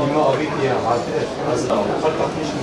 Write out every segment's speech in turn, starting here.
İmam abi diye hazır. Hazır. Kalk kalkmış mı?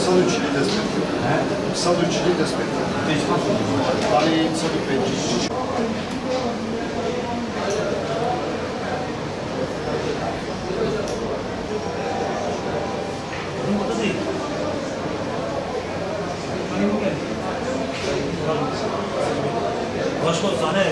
Salucili d'aspetto. Salucili d'aspetto. Vale salucci. Başka sahne.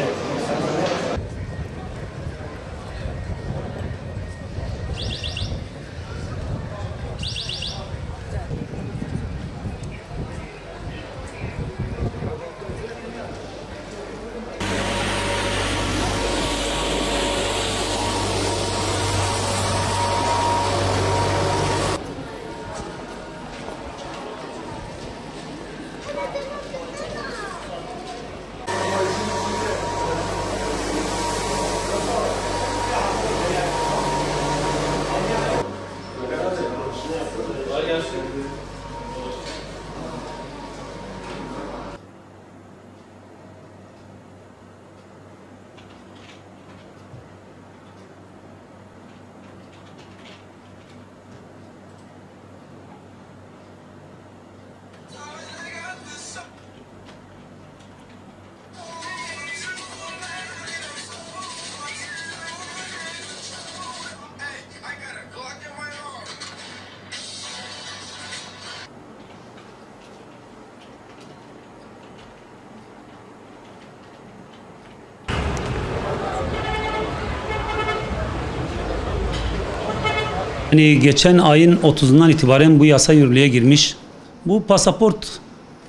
Yani geçen ayın 30'undan itibaren bu yasa yürürlüğe girmiş. Bu pasaport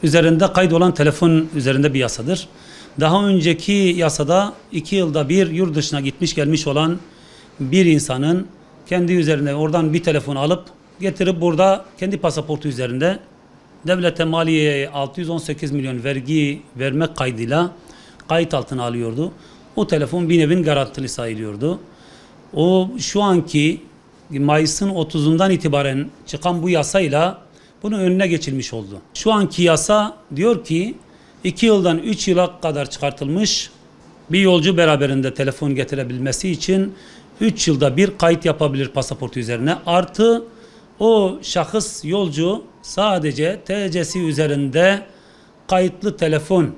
üzerinde kaydolan telefon üzerinde bir yasadır. Daha önceki yasada 2 yılda bir yurt dışına gitmiş gelmiş olan bir insanın kendi üzerine oradan bir telefon alıp getirip burada kendi pasaportu üzerinde devlete maliyeye 618 milyon vergi vermek kaydıyla kayıt altına alıyordu. O telefon bir nevin garantili sayılıyordu. O şu anki Mayıs'ın 30'undan itibaren çıkan bu yasayla bunun önüne geçilmiş oldu. Şu anki yasa diyor ki 2 yıldan 3 yıla kadar çıkartılmış bir yolcu beraberinde telefon getirebilmesi için 3 yılda bir kayıt yapabilir pasaportu üzerine. Artı o şahıs yolcu sadece TC'si üzerinde kayıtlı telefon,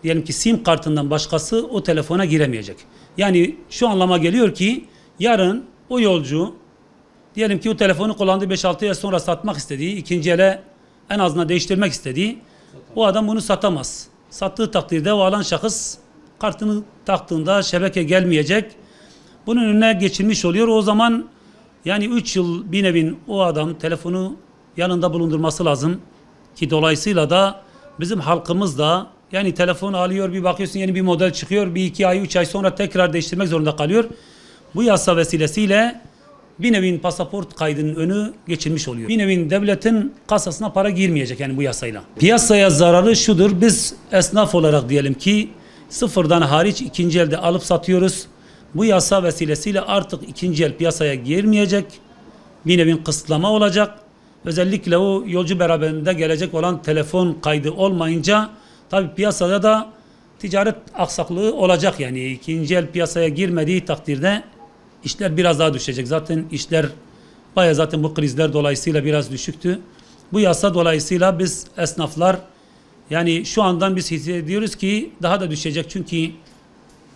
diyelim ki sim kartından başkası o telefona giremeyecek. Yani şu anlama geliyor ki yarın o yolcu diyelim ki o telefonu kullandığı 5-6 yıl sonra satmak istediği, ikinci ele en azından değiştirmek istediği, o adam bunu satamaz. Sattığı takdirde o alan şahıs kartını taktığında şebeke gelmeyecek. Bunun önüne geçilmiş oluyor. O zaman yani 3 yıl bir nevin o adam telefonu yanında bulundurması lazım. Ki dolayısıyla da bizim halkımız da yani telefon alıyor, bir bakıyorsun yeni bir model çıkıyor, bir 2 ay 3 ay sonra tekrar değiştirmek zorunda kalıyor. Bu yasa vesilesiyle bir nevin pasaport kaydının önü geçilmiş oluyor. Bir nevin devletin kasasına para girmeyecek yani bu yasayla. Piyasaya zararı şudur: biz esnaf olarak diyelim ki sıfırdan hariç ikinci elde alıp satıyoruz. Bu yasa vesilesiyle artık ikinci el piyasaya girmeyecek. Bir nevin kısıtlama olacak. Özellikle o yolcu beraberinde gelecek olan telefon kaydı olmayınca tabi piyasada da ticaret aksaklığı olacak yani. İkinci el piyasaya girmediği takdirde işler biraz daha düşecek. Zaten işler bayağı zaten bu krizler dolayısıyla biraz düşüktü. Bu yasa dolayısıyla biz esnaflar yani şu andan biz hissediyoruz ki daha da düşecek. Çünkü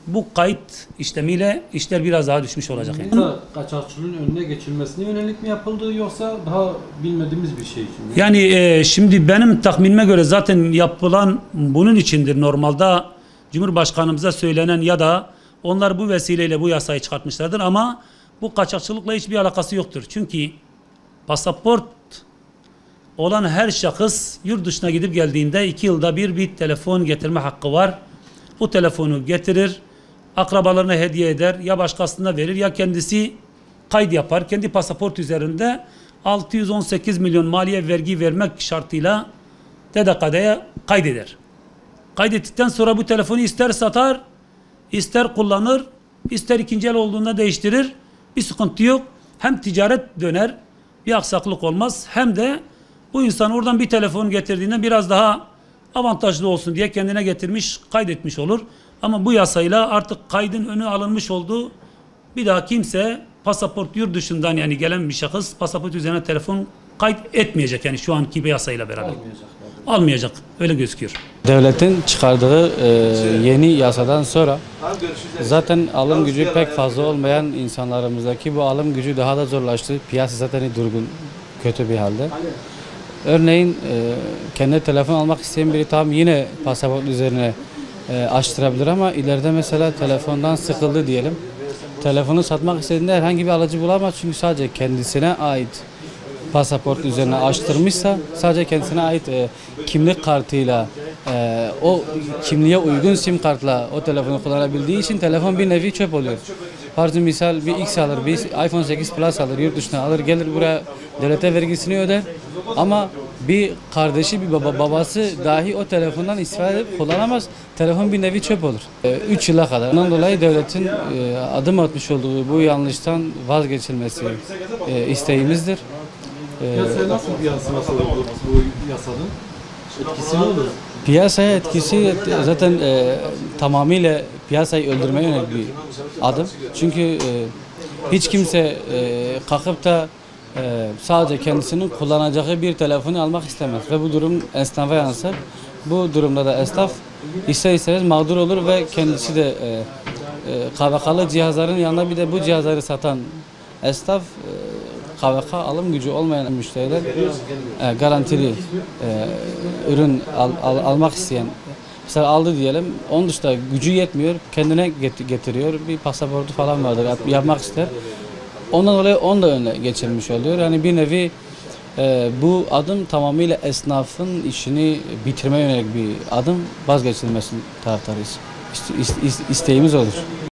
bu kayıt işlemiyle işler biraz daha düşmüş olacak. Yani. Kaçakçılığın önüne geçilmesine yönelik mi yapıldı yoksa daha bilmediğimiz bir şey için mi? Yani şimdi benim tahminime göre zaten yapılan bunun içindir. Normalde Cumhurbaşkanımıza söylenen ya da onlar bu vesileyle bu yasayı çıkartmışlardır ama bu kaçakçılıkla hiçbir alakası yoktur. Çünkü pasaport olan her şahıs yurt dışına gidip geldiğinde 2 yılda bir telefon getirme hakkı var. Bu telefonu getirir, akrabalarına hediye eder, ya başkasına verir ya kendisi kayıt yapar. Kendi pasaport üzerinde 618 milyon maliye vergi vermek şartıyla TDK'ya kaydeder. Kaydettikten sonra bu telefonu ister satar, ister kullanır, ister ikinci el olduğunda değiştirir. Bir sıkıntı yok. Hem ticaret döner, bir aksaklık olmaz. Hem de bu insan oradan bir telefon getirdiğinde biraz daha avantajlı olsun diye kendine getirmiş, kaydetmiş olur. Ama bu yasayla artık kaydın önü alınmış oldu. Bir daha kimse pasaport yurt dışından yani gelen bir şahıs pasaport üzerine telefon kayıt etmeyecek. Yani şu anki bir yasayla beraber. Almayacak. Öyle gözüküyor. Devletin çıkardığı yeni yasadan sonra zaten alım gücü pek fazla olmayan insanlarımızdaki bu alım gücü daha da zorlaştı. Piyasa zaten durgun, kötü bir halde. Örneğin kendi telefon almak isteyen biri tam yine pasaport üzerine açtırabilir ama ileride mesela telefondan sıkıldı diyelim. Telefonu satmak istediğinde herhangi bir alıcı bulamaz çünkü sadece kendisine ait pasaport üzerine açtırmışsa sadece kendisine ait kimlik kartıyla o kimliğe uygun sim kartla o telefonu kullanabildiği için telefon bir nevi çöp oluyor. Farzı misal bir X alır, bir iPhone 8 Plus alır, yurt dışına alır, gelir buraya devlete vergisini öder ama bir kardeşi, bir babası dahi o telefondan istifade edip kullanamaz. Telefon bir nevi çöp olur. 3 yıla kadar. Ondan dolayı devletin adım atmış olduğu bu yanlıştan vazgeçilmesi isteğimizdir. Piyasaya nasıl bir yansıması olur bu yasanın? Etkisi ne olur? Piyasaya etkisi zaten tamamıyla piyasayı öldürmeye yönelik bir adım. Çünkü hiç kimse kalkıp da sadece kendisinin kullanacağı bir telefonu almak istemez. Ve bu durum esnafa yansır. Bu durumda da esnaf ister istemez mağdur olur ve kendisi de KVK'lı cihazların yanında bir de bu cihazları satan esnaf KVK alım gücü olmayan müşteriler garantili ürün almak isteyen mesela aldı diyelim, onun dışında gücü yetmiyor, kendine getiriyor, bir pasaportu falan vardır yapmak ister. Ondan dolayı onu da önüne geçirmiş oluyor. Yani bir nevi bu adım tamamıyla esnafın işini bitirmeye yönelik bir adım, vazgeçilmesinin taraftarıyız. İsteğimiz olur.